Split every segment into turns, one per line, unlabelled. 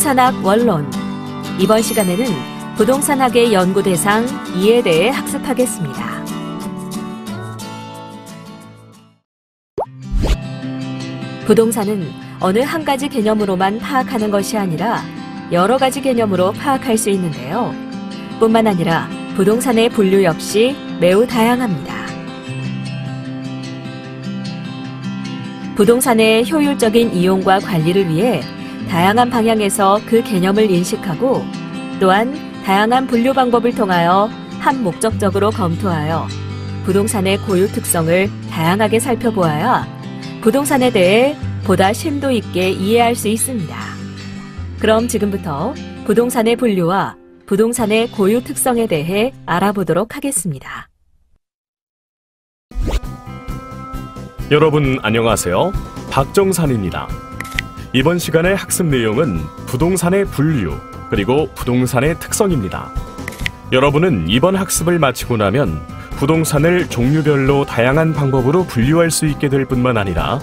부동산학 원론. 이번 시간에는 부동산학의 연구 대상 2에 대해 학습하겠습니다. 부동산은 어느 한 가지 개념으로만 파악하는 것이 아니라 여러 가지 개념으로 파악할 수 있는데요. 뿐만 아니라 부동산의 분류 역시 매우 다양합니다. 부동산의 효율적인 이용과 관리를 위해 다양한 방향에서 그 개념을 인식하고 또한 다양한 분류 방법을 통하여 한 목적적으로 검토하여 부동산의 고유 특성을 다양하게 살펴보아야 부동산에 대해 보다 심도 있게 이해할 수 있습니다. 그럼 지금부터 부동산의 분류와 부동산의 고유 특성에 대해 알아보도록 하겠습니다.
여러분 안녕하세요. 박정산입니다. 이번 시간의 학습 내용은 부동산의 분류 그리고 부동산의 특성입니다. 여러분은 이번 학습을 마치고 나면 부동산을 종류별로 다양한 방법으로 분류할 수 있게 될 뿐만 아니라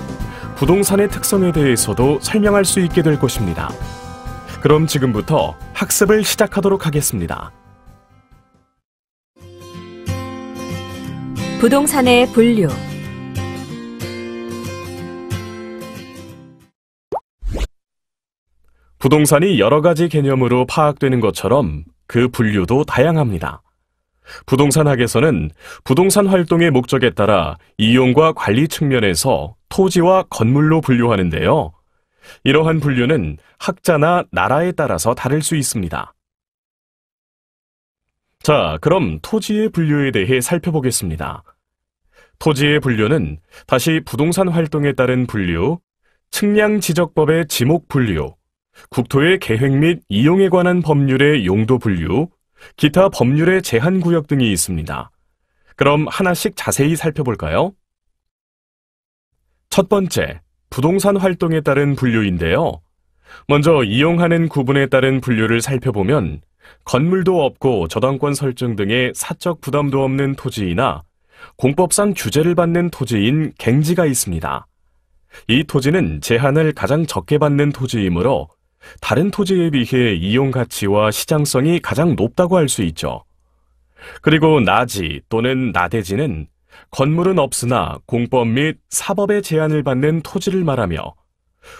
부동산의 특성에 대해서도 설명할 수 있게 될 것입니다. 그럼 지금부터 학습을 시작하도록 하겠습니다.
부동산의 분류.
부동산이 여러 가지 개념으로 파악되는 것처럼 그 분류도 다양합니다. 부동산학에서는 부동산 활동의 목적에 따라 이용과 관리 측면에서 토지와 건물로 분류하는데요. 이러한 분류는 학자나 나라에 따라서 다를 수 있습니다. 자, 그럼 토지의 분류에 대해 살펴보겠습니다. 토지의 분류는 다시 부동산 활동에 따른 분류, 측량지적법의 지목 분류, 국토의 계획 및 이용에 관한 법률의 용도 분류, 기타 법률의 제한구역 등이 있습니다. 그럼 하나씩 자세히 살펴볼까요? 첫 번째, 부동산 활동에 따른 분류인데요. 먼저 이용하는 구분에 따른 분류를 살펴보면 건물도 없고 저당권 설정 등의 사적 부담도 없는 토지이나 공법상 규제를 받는 토지인 갱지가 있습니다. 이 토지는 제한을 가장 적게 받는 토지이므로 다른 토지에 비해 이용 가치와 시장성이 가장 높다고 할 수 있죠. 그리고 나지 또는 나대지는 건물은 없으나 공법 및 사법의 제한을 받는 토지를 말하며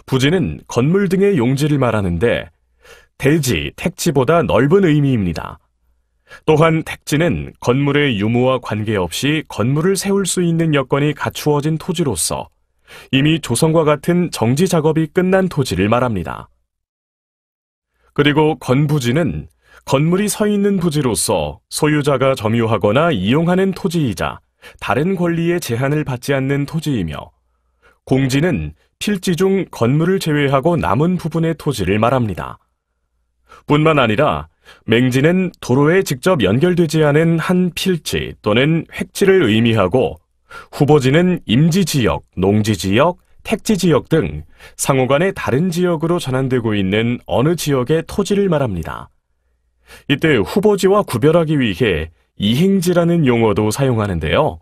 부지는 건물 등의 용지를 말하는데 대지, 택지보다 넓은 의미입니다. 또한 택지는 건물의 유무와 관계없이 건물을 세울 수 있는 여건이 갖추어진 토지로서 이미 조성과 같은 정지 작업이 끝난 토지를 말합니다. 그리고 건부지는 건물이 서 있는 부지로서 소유자가 점유하거나 이용하는 토지이자 다른 권리의 제한을 받지 않는 토지이며 공지는 필지 중 건물을 제외하고 남은 부분의 토지를 말합니다. 뿐만 아니라 맹지는 도로에 직접 연결되지 않은 한 필지 또는 획지를 의미하고 후보지는 임지지역, 농지지역, 택지지역 등 상호간의 다른 지역으로 전환되고 있는 어느 지역의 토지를 말합니다. 이때 후보지와 구별하기 위해 이행지라는 용어도 사용하는데요.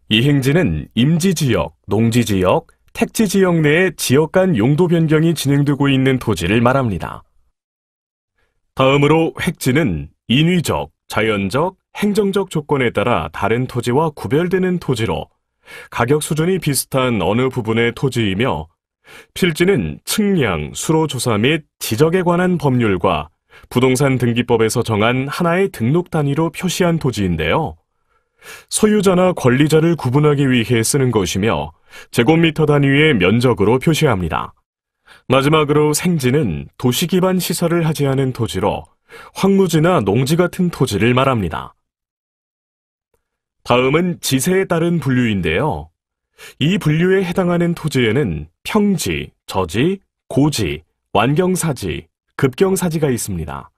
이행지는 임지지역, 농지지역, 택지지역 내에 지역 간 용도 변경이 진행되고 있는 토지를 말합니다. 다음으로 획지는 인위적, 자연적, 행정적 조건에 따라 다른 토지와 구별되는 토지로 가격 수준이 비슷한 어느 부분의 토지이며 필지는 측량, 수로조사 및 지적에 관한 법률과 부동산 등기법에서 정한 하나의 등록 단위로 표시한 토지인데요. 소유자나 권리자를 구분하기 위해 쓰는 것이며 제곱미터 단위의 면적으로 표시합니다. 마지막으로 생지는 도시 기반 시설을 하지 않은 토지로 황무지나 농지 같은 토지를 말합니다. 다음은 지세에 따른 분류인데요. 이 분류에 해당하는 토지에는 평지, 저지, 고지, 완경사지, 급경사지가 있습니다.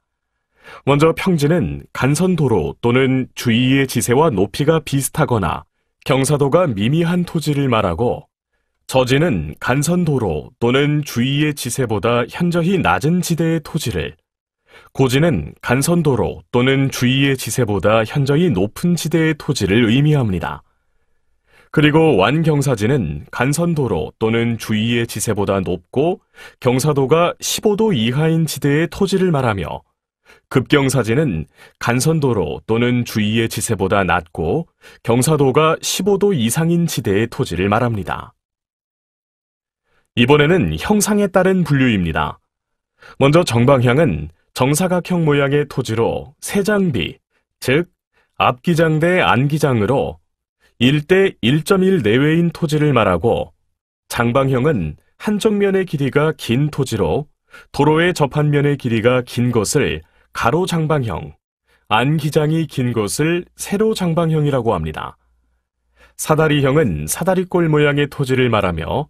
먼저 평지는 간선도로 또는 주위의 지세와 높이가 비슷하거나 경사도가 미미한 토지를 말하고 저지는 간선도로 또는 주위의 지세보다 현저히 낮은 지대의 토지를, 고지는 간선도로 또는 주위의 지세보다 현저히 높은 지대의 토지를 의미합니다. 그리고 완경사지는 간선도로 또는 주위의 지세보다 높고 경사도가 15도 이하인 지대의 토지를 말하며, 급경사지는 간선도로 또는 주위의 지세보다 낮고 경사도가 15도 이상인 지대의 토지를 말합니다. 이번에는 형상에 따른 분류입니다. 먼저 정방향은 정사각형 모양의 토지로 세장비, 즉 앞기장 대 안기장으로 1대 1.1 내외인 토지를 말하고, 장방형은 한쪽 면의 길이가 긴 토지로 도로에 접한 면의 길이가 긴 것을 가로장방형, 안기장이 긴 것을 세로장방형이라고 합니다. 사다리형은 사다리꼴 모양의 토지를 말하며,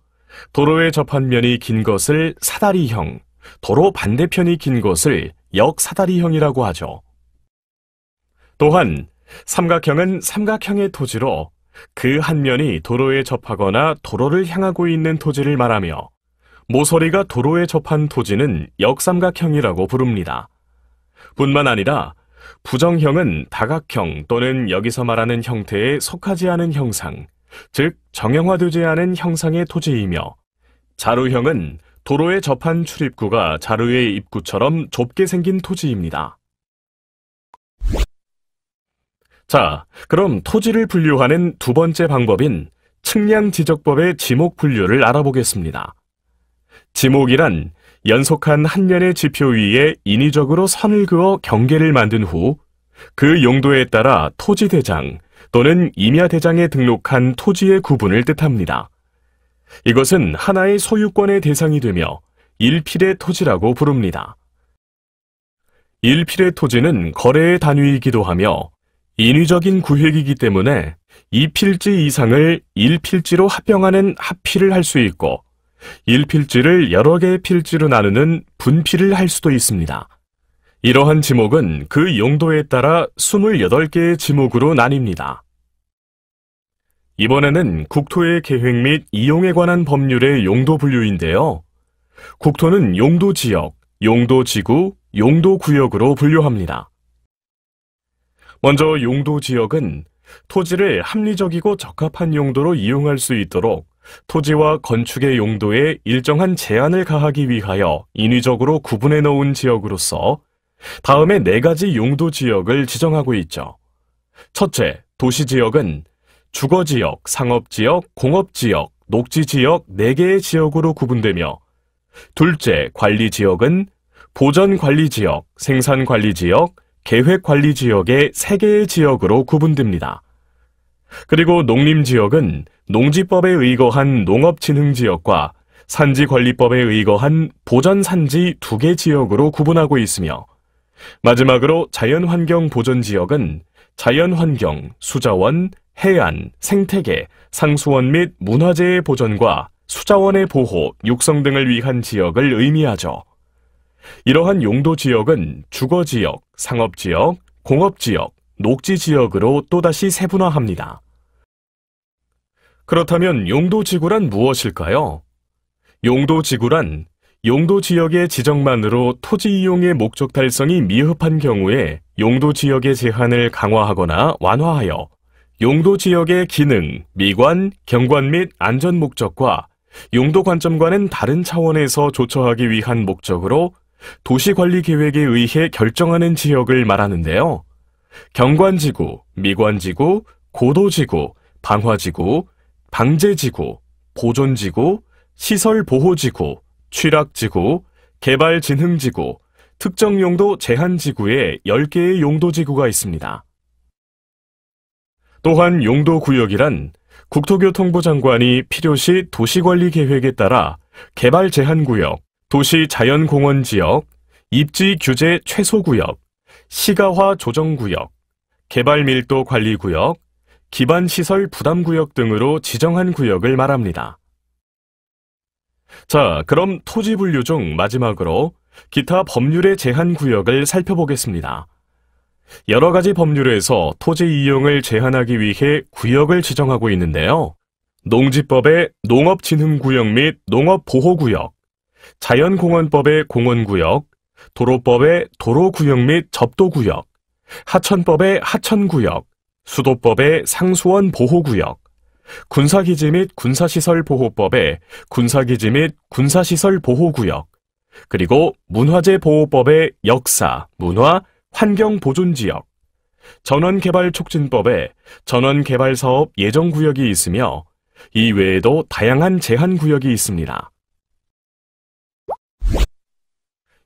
도로에 접한 면이 긴 것을 사다리형, 도로 반대편이 긴 것을 역사다리형이라고 하죠. 또한 삼각형은 삼각형의 토지로 그 한 면이 도로에 접하거나 도로를 향하고 있는 토지를 말하며, 모서리가 도로에 접한 토지는 역삼각형이라고 부릅니다. 뿐만 아니라 부정형은 다각형 또는 여기서 말하는 형태에 속하지 않은 형상, 즉 정형화되지 않은 형상의 토지이며, 자루형은 도로에 접한 출입구가 자루의 입구처럼 좁게 생긴 토지입니다. 자, 그럼 토지를 분류하는 두 번째 방법인 측량지적법의 지목 분류를 알아보겠습니다. 지목이란 연속한 한 면의 지표 위에 인위적으로 선을 그어 경계를 만든 후 그 용도에 따라 토지대장 또는 임야대장에 등록한 토지의 구분을 뜻합니다. 이것은 하나의 소유권의 대상이 되며 일필의 토지라고 부릅니다. 일필의 토지는 거래의 단위이기도 하며 인위적인 구획이기 때문에 2필지 이상을 1필지로 합병하는 합필을 할 수 있고, 1필지를 여러 개의 필지로 나누는 분필을 할 수도 있습니다. 이러한 지목은 그 용도에 따라 28개의 지목으로 나뉩니다. 이번에는 국토의 계획 및 이용에 관한 법률의 용도 분류인데요. 국토는 용도지역, 용도지구, 용도구역으로 분류합니다. 먼저 용도지역은 토지를 합리적이고 적합한 용도로 이용할 수 있도록 토지와 건축의 용도에 일정한 제한을 가하기 위하여 인위적으로 구분해 놓은 지역으로서 다음에 4가지 용도지역을 지정하고 있죠. 첫째, 도시지역은 주거지역, 상업지역, 공업지역, 녹지지역 4개의 지역으로 구분되며, 둘째, 관리지역은 보전관리지역, 생산관리지역, 계획관리지역의 3개의 지역으로 구분됩니다. 그리고 농림지역은 농지법에 의거한 농업진흥지역과 산지관리법에 의거한 보전산지 2개 지역으로 구분하고 있으며, 마지막으로 자연환경보전지역은 자연환경, 수자원, 해안, 생태계, 상수원 및 문화재의 보전과 수자원의 보호, 육성 등을 위한 지역을 의미하죠. 이러한 용도지역은 주거지역, 상업지역, 공업지역, 녹지지역으로 또다시 세분화합니다. 그렇다면 용도지구란 무엇일까요? 용도지구란 용도지역의 지정만으로 토지 이용의 목적 달성이 미흡한 경우에 용도지역의 제한을 강화하거나 완화하여 용도지역의 기능, 미관, 경관 및 안전 목적과 용도 관점과는 다른 차원에서 조처하기 위한 목적으로 도시관리계획에 의해 결정하는 지역을 말하는데요. 경관지구, 미관지구, 고도지구, 방화지구, 방제지구, 보존지구, 시설보호지구, 취락지구, 개발진흥지구, 특정용도 제한지구에 10개의 용도지구가 있습니다. 또한 용도구역이란 국토교통부 장관이 필요시 도시관리계획에 따라 개발제한구역, 도시자연공원지역, 입지규제 최소구역, 시가화 조정구역, 개발밀도관리구역, 기반시설 부담구역 등으로 지정한 구역을 말합니다. 자, 그럼 토지 분류 중 마지막으로 기타 법률의 제한 구역을 살펴보겠습니다. 여러 가지 법률에서 토지 이용을 제한하기 위해 구역을 지정하고 있는데요. 농지법의 농업진흥구역 및 농업보호구역, 자연공원법의 공원구역, 도로법의 도로구역 및 접도구역, 하천법의 하천구역, 수도법의 상수원 보호구역, 군사기지 및 군사시설 보호법의 군사기지 및 군사시설 보호구역, 그리고 문화재 보호법의 역사, 문화, 환경 보존지역, 전원개발 촉진법에 전원개발사업 예정구역이 있으며 이 외에도 다양한 제한구역이 있습니다.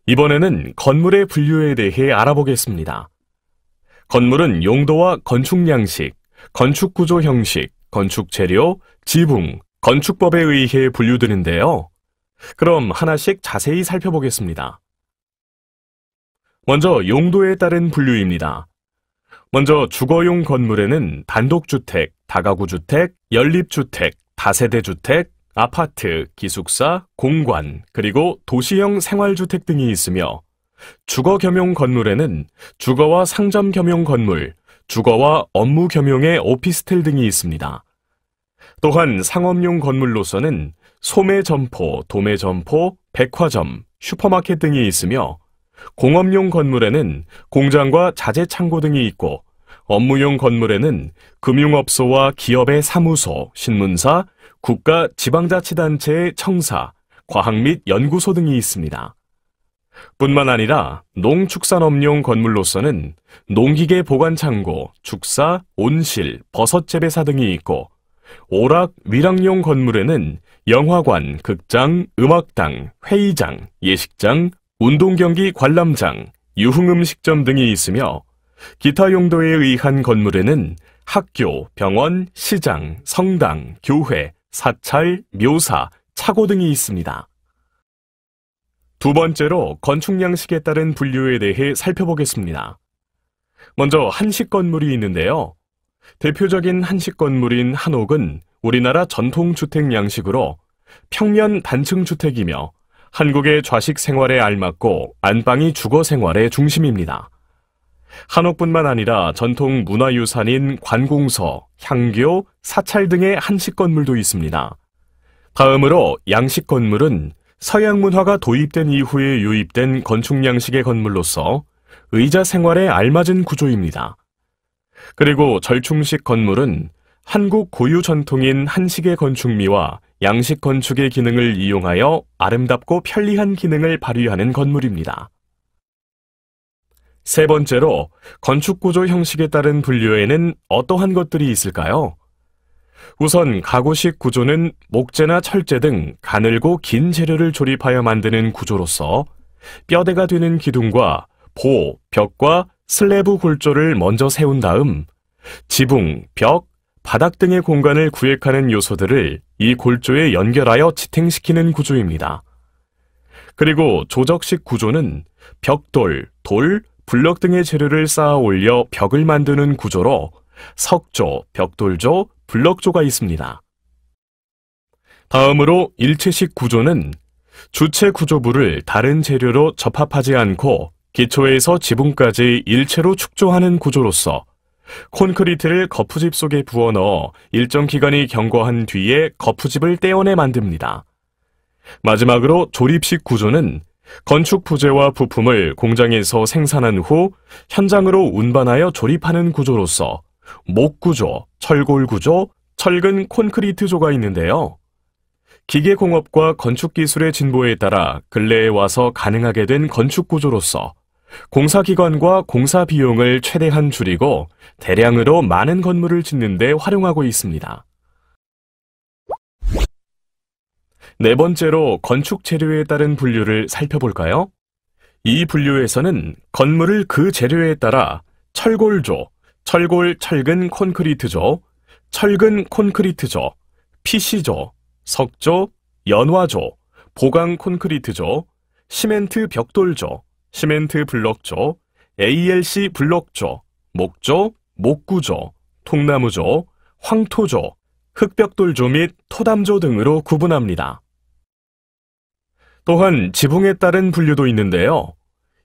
이번에는 건물의 분류에 대해 알아보겠습니다. 건물은 용도와 건축 양식, 건축 구조 형식, 건축 재료, 지붕, 건축법에 의해 분류되는데요. 그럼 하나씩 자세히 살펴보겠습니다. 먼저 용도에 따른 분류입니다. 먼저 주거용 건물에는 단독주택, 다가구주택, 연립주택, 다세대주택, 아파트, 기숙사, 공관, 그리고 도시형 생활주택 등이 있으며 주거 겸용 건물에는 주거와 상점 겸용 건물, 주거와 업무 겸용의 오피스텔 등이 있습니다. 또한 상업용 건물로서는 소매점포, 도매점포, 백화점, 슈퍼마켓 등이 있으며 공업용 건물에는 공장과 자재창고 등이 있고 업무용 건물에는 금융업소와 기업의 사무소, 신문사, 국가 지방자치단체의 청사, 과학 및 연구소 등이 있습니다. 뿐만 아니라 농축산업용 건물로서는 농기계 보관창고, 축사, 온실, 버섯 재배사 등이 있고 오락, 위락용 건물에는 영화관, 극장, 음악당, 회의장, 예식장, 운동경기 관람장, 유흥음식점 등이 있으며 기타 용도에 의한 건물에는 학교, 병원, 시장, 성당, 교회, 사찰, 묘사, 차고 등이 있습니다. 두 번째로 건축 양식에 따른 분류에 대해 살펴보겠습니다. 먼저 한식 건물이 있는데요. 대표적인 한식 건물인 한옥은 우리나라 전통주택 양식으로 평면 단층 주택이며 한국의 좌식 생활에 알맞고 안방이 주거 생활의 중심입니다. 한옥뿐만 아니라 전통 문화유산인 관공서, 향교, 사찰 등의 한식 건물도 있습니다. 다음으로 양식 건물은 서양 문화가 도입된 이후에 유입된 건축 양식의 건물로서 의자 생활에 알맞은 구조입니다. 그리고 절충식 건물은 한국 고유 전통인 한식의 건축미와 양식 건축의 기능을 이용하여 아름답고 편리한 기능을 발휘하는 건물입니다. 세 번째로 건축 구조 형식에 따른 분류에는 어떠한 것들이 있을까요? 우선 가구식 구조는 목재나 철제 등 가늘고 긴 재료를 조립하여 만드는 구조로서 뼈대가 되는 기둥과 보, 벽과 슬래브 골조를 먼저 세운 다음 지붕, 벽, 바닥 등의 공간을 구획하는 요소들을 이 골조에 연결하여 지탱시키는 구조입니다. 그리고 조적식 구조는 벽돌, 돌, 블럭 등의 재료를 쌓아 올려 벽을 만드는 구조로 석조, 벽돌조, 블럭조가 있습니다. 다음으로 일체식 구조는 주체 구조부를 다른 재료로 접합하지 않고 기초에서 지붕까지 일체로 축조하는 구조로서 콘크리트를 거푸집 속에 부어 넣어 일정 기간이 경과한 뒤에 거푸집을 떼어내 만듭니다. 마지막으로 조립식 구조는 건축 부재와 부품을 공장에서 생산한 후 현장으로 운반하여 조립하는 구조로서 목구조, 철골구조, 철근 콘크리트조가 있는데요. 기계공업과 건축기술의 진보에 따라 근래에 와서 가능하게 된 건축구조로서 공사기관과 공사 비용을 최대한 줄이고 대량으로 많은 건물을 짓는 데 활용하고 있습니다. 네 번째로 건축 재료에 따른 분류를 살펴볼까요? 이 분류에서는 건물을 그 재료에 따라 철골조, 철골 철근 콘크리트조, 철근 콘크리트조, PC조, 석조, 연화조, 보강 콘크리트조, 시멘트 벽돌조, 시멘트 블럭조, ALC 블럭조, 목조, 목구조, 통나무조, 황토조, 흙벽돌조 및 토담조 등으로 구분합니다. 또한 지붕에 따른 분류도 있는데요.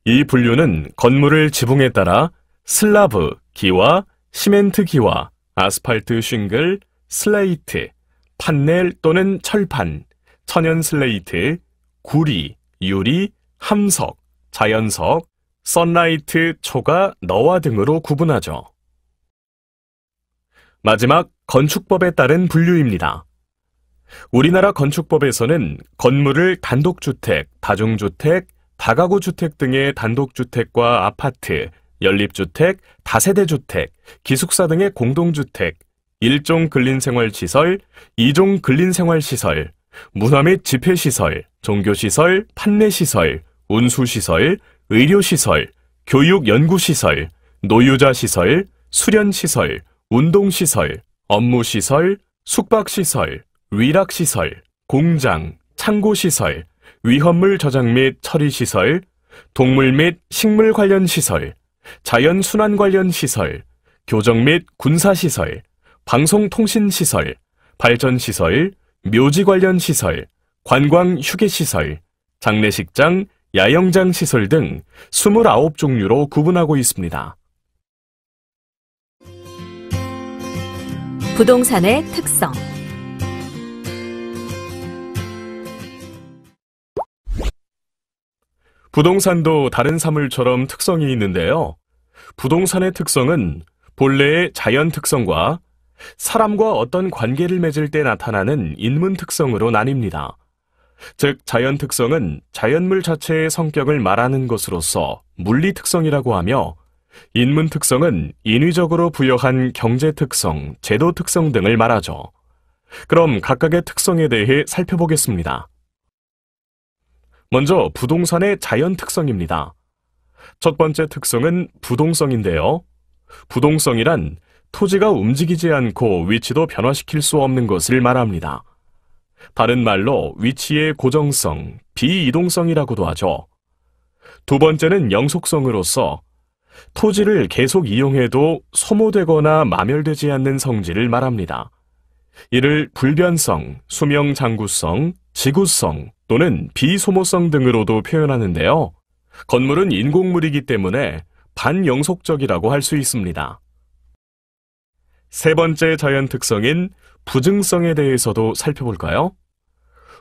이 분류는 건물을 지붕에 따라 슬라브, 기와, 시멘트 기와, 아스팔트 싱글, 슬레이트, 판넬 또는 철판, 천연 슬레이트, 구리, 유리, 함석, 자연석, 선라이트, 초가, 너와 등으로 구분하죠. 마지막 건축법에 따른 분류입니다. 우리나라 건축법에서는 건물을 단독주택, 다중주택, 다가구주택 등의 단독주택과 아파트, 연립주택, 다세대주택, 기숙사 등의 공동주택, 1종 근린생활시설, 2종 근린생활시설, 문화 및 집회시설, 종교시설, 판매시설, 운수시설, 의료시설, 교육연구시설, 노유자시설, 수련시설, 운동시설, 업무시설, 숙박시설, 위락시설, 공장, 창고시설, 위험물 저장 및 처리시설, 동물 및 식물 관련 시설, 자연순환 관련 시설, 교정 및 군사시설, 방송통신시설, 발전시설, 묘지 관련 시설, 관광 휴게시설, 장례식장, 야영장 시설 등 29종류로 구분하고 있습니다.
부동산의 특성.
부동산도 다른 사물처럼 특성이 있는데요. 부동산의 특성은 본래의 자연 특성과 사람과 어떤 관계를 맺을 때 나타나는 인문 특성으로 나뉩니다. 즉, 자연 특성은 자연물 자체의 성격을 말하는 것으로서 물리 특성이라고 하며, 인문 특성은 인위적으로 부여한 경제 특성, 제도 특성 등을 말하죠. 그럼 각각의 특성에 대해 살펴보겠습니다. 먼저 부동산의 자연 특성입니다. 첫 번째 특성은 부동성인데요. 부동성이란 토지가 움직이지 않고 위치도 변화시킬 수 없는 것을 말합니다. 다른 말로 위치의 고정성, 비이동성이라고도 하죠. 두 번째는 영속성으로서 토지를 계속 이용해도 소모되거나 마멸되지 않는 성질을 말합니다. 이를 불변성, 수명장구성, 지구성 또는 비소모성 등으로도 표현하는데요. 건물은 인공물이기 때문에 반영속적이라고 할 수 있습니다. 세 번째 자연 특성인 부증성에 대해서도 살펴볼까요?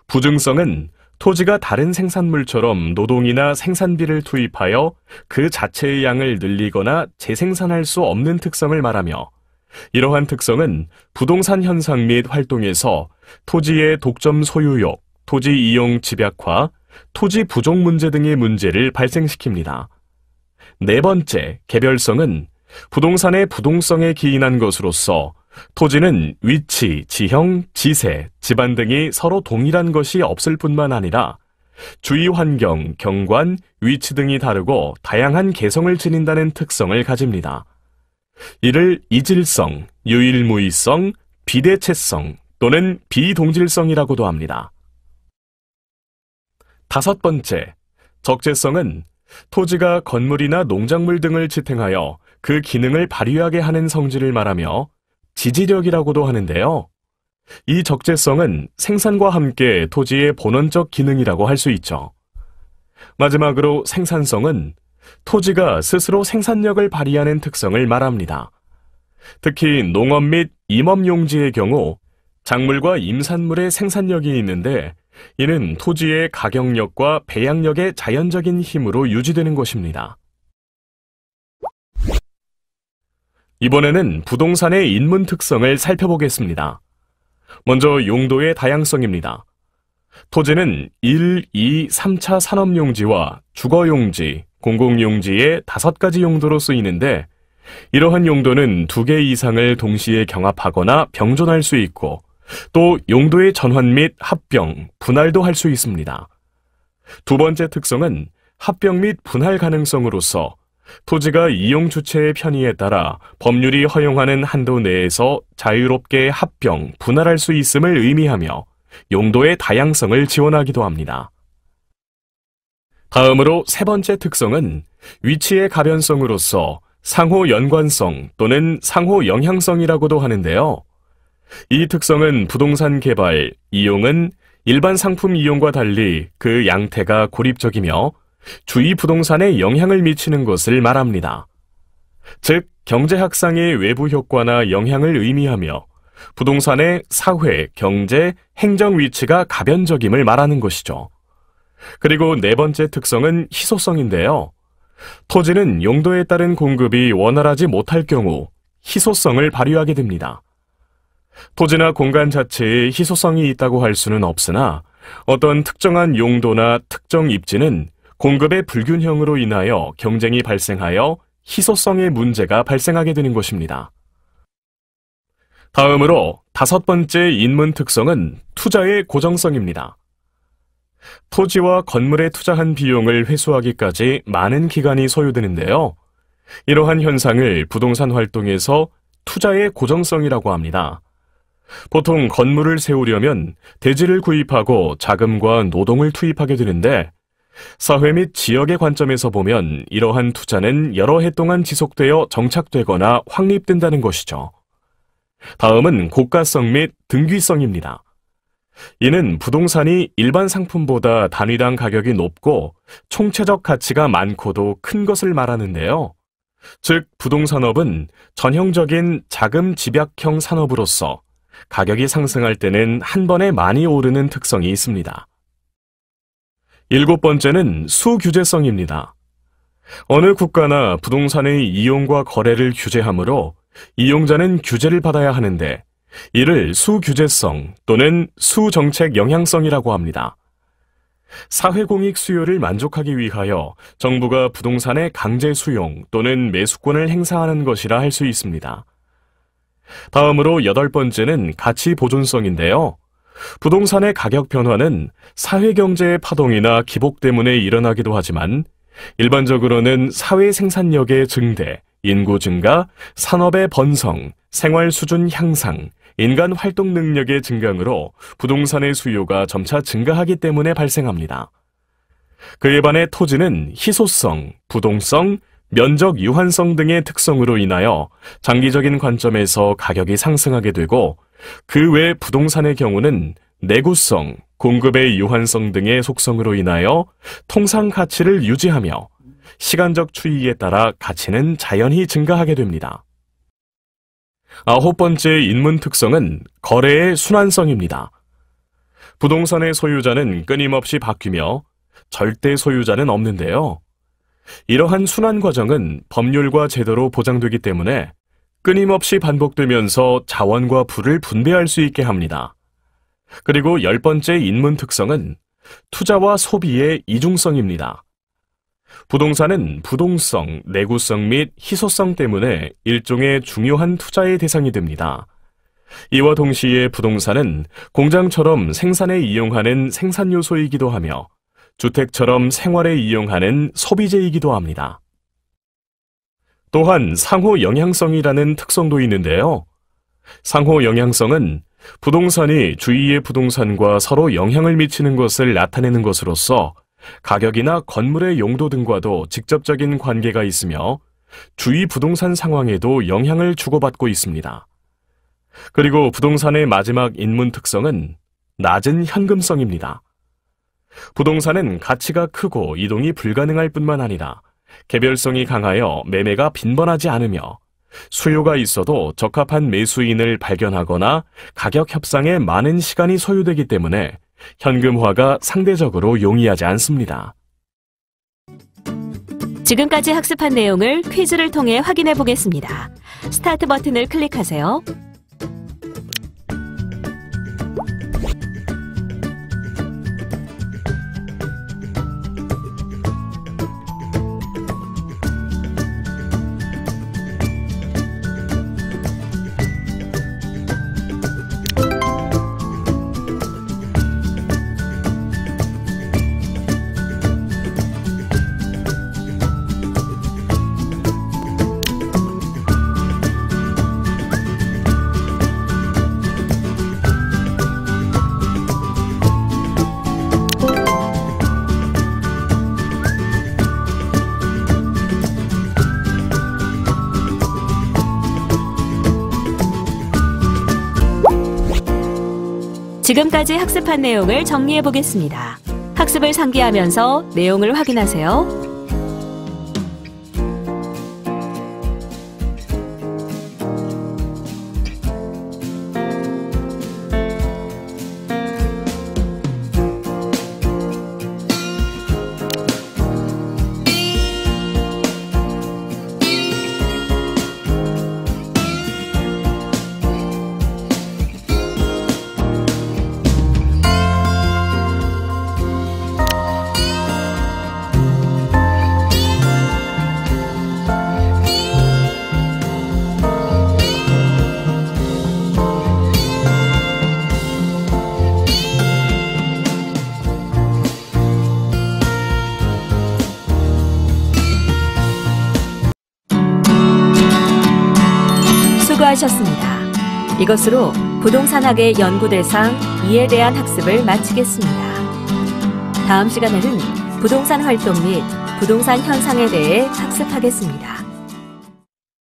부증성은 토지가 다른 생산물처럼 노동이나 생산비를 투입하여 그 자체의 양을 늘리거나 재생산할 수 없는 특성을 말하며, 이러한 특성은 부동산 현상 및 활동에서 토지의 독점 소유욕, 토지 이용 집약화, 토지 부족 문제 등의 문제를 발생시킵니다. 네 번째, 개별성은 부동산의 부동성에 기인한 것으로서 토지는 위치, 지형, 지세, 집안 등이 서로 동일한 것이 없을 뿐만 아니라 주위 환경, 경관, 위치 등이 다르고 다양한 개성을 지닌다는 특성을 가집니다. 이를 이질성, 유일무이성, 비대체성 또는 비동질성이라고도 합니다. 다섯 번째, 적재성은 토지가 건물이나 농작물 등을 지탱하여 그 기능을 발휘하게 하는 성질을 말하며 지지력이라고도 하는데요. 이 적재성은 생산과 함께 토지의 본원적 기능이라고 할 수 있죠. 마지막으로 생산성은 토지가 스스로 생산력을 발휘하는 특성을 말합니다. 특히 농업 및 임업용지의 경우 작물과 임산물의 생산력이 있는데, 이는 토지의 가경력과 배양력의 자연적인 힘으로 유지되는 것입니다. 이번에는 부동산의 인문 특성을 살펴보겠습니다. 먼저 용도의 다양성입니다. 토지는 1, 2, 3차 산업용지와 주거용지, 공공용지의 5가지 용도로 쓰이는데, 이러한 용도는 2개 이상을 동시에 경합하거나 병존할 수 있고, 또 용도의 전환 및 합병, 분할도 할 수 있습니다. 두 번째 특성은 합병 및 분할 가능성으로서 토지가 이용 주체의 편의에 따라 법률이 허용하는 한도 내에서 자유롭게 합병, 분할할 수 있음을 의미하며 용도의 다양성을 지원하기도 합니다. 다음으로 세 번째 특성은 위치의 가변성으로서 상호 연관성 또는 상호 영향성이라고도 하는데요. 이 특성은 부동산 개발, 이용은 일반 상품 이용과 달리 그 양태가 고립적이며 주위 부동산에 영향을 미치는 것을 말합니다. 즉, 경제학상의 외부 효과나 영향을 의미하며 부동산의 사회, 경제, 행정 위치가 가변적임을 말하는 것이죠. 그리고 네 번째 특성은 희소성인데요. 토지는 용도에 따른 공급이 원활하지 못할 경우 희소성을 발휘하게 됩니다. 토지나 공간 자체에 희소성이 있다고 할 수는 없으나 어떤 특정한 용도나 특정 입지는 공급의 불균형으로 인하여 경쟁이 발생하여 희소성의 문제가 발생하게 되는 것입니다. 다음으로 5번째 인문 특성은 투자의 고정성입니다. 토지와 건물에 투자한 비용을 회수하기까지 많은 기간이 소요되는데요. 이러한 현상을 부동산 활동에서 투자의 고정성이라고 합니다. 보통 건물을 세우려면 대지를 구입하고 자금과 노동을 투입하게 되는데 사회 및 지역의 관점에서 보면 이러한 투자는 여러 해 동안 지속되어 정착되거나 확립된다는 것이죠. 다음은 고가성 및 등귀성입니다. 이는 부동산이 일반 상품보다 단위당 가격이 높고 총체적 가치가 많고도 큰 것을 말하는데요. 즉, 부동산업은 전형적인 자금 집약형 산업으로서 가격이 상승할 때는 한 번에 많이 오르는 특성이 있습니다. 7번째는 수규제성입니다. 어느 국가나 부동산의 이용과 거래를 규제하므로 이용자는 규제를 받아야 하는데 이를 수규제성 또는 수정책 영향성이라고 합니다. 사회공익 수요를 만족하기 위하여 정부가 부동산의 강제 수용 또는 매수권을 행사하는 것이라 할 수 있습니다. 다음으로 8번째는 가치 보존성인데요. 부동산의 가격 변화는 사회경제의 파동이나 기복 때문에 일어나기도 하지만 일반적으로는 사회 생산력의 증대, 인구 증가, 산업의 번성, 생활 수준 향상, 인간 활동 능력의 증강으로 부동산의 수요가 점차 증가하기 때문에 발생합니다. 그에 반해 토지는 희소성, 부동성, 면적 유한성 등의 특성으로 인하여 장기적인 관점에서 가격이 상승하게 되고 그 외 부동산의 경우는 내구성, 공급의 유한성 등의 속성으로 인하여 통상 가치를 유지하며 시간적 추이에 따라 가치는 자연히 증가하게 됩니다. 9번째 인문 특성은 거래의 순환성입니다. 부동산의 소유자는 끊임없이 바뀌며 절대 소유자는 없는데요. 이러한 순환 과정은 법률과 제도로 보장되기 때문에 끊임없이 반복되면서 자원과 부를 분배할 수 있게 합니다. 그리고 10번째 인문 특성은 투자와 소비의 이중성입니다. 부동산은 부동성, 내구성 및 희소성 때문에 일종의 중요한 투자의 대상이 됩니다. 이와 동시에 부동산은 공장처럼 생산에 이용하는 생산 요소이기도 하며 주택처럼 생활에 이용하는 소비재이기도 합니다. 또한 상호 영향성이라는 특성도 있는데요. 상호 영향성은 부동산이 주위의 부동산과 서로 영향을 미치는 것을 나타내는 것으로서 가격이나 건물의 용도 등과도 직접적인 관계가 있으며 주위 부동산 상황에도 영향을 주고받고 있습니다. 그리고 부동산의 마지막 인문 특성은 낮은 현금성입니다. 부동산은 가치가 크고 이동이 불가능할 뿐만 아니라 개별성이 강하여 매매가 빈번하지 않으며 수요가 있어도 적합한 매수인을 발견하거나 가격 협상에 많은 시간이 소요되기 때문에 현금화가 상대적으로 용이하지 않습니다.
지금까지 학습한 내용을 퀴즈를 통해 확인해 보겠습니다. 스타트 버튼을 클릭하세요. 지금까지 학습한 내용을 정리해 보겠습니다. 학습을 상기하면서 내용을 확인하세요. 수고하셨습니다. 이것으로 부동산학의 연구 대상 2에 대한 학습을 마치겠습니다. 다음 시간에는 부동산 활동 및 부동산 현상에 대해 학습하겠습니다.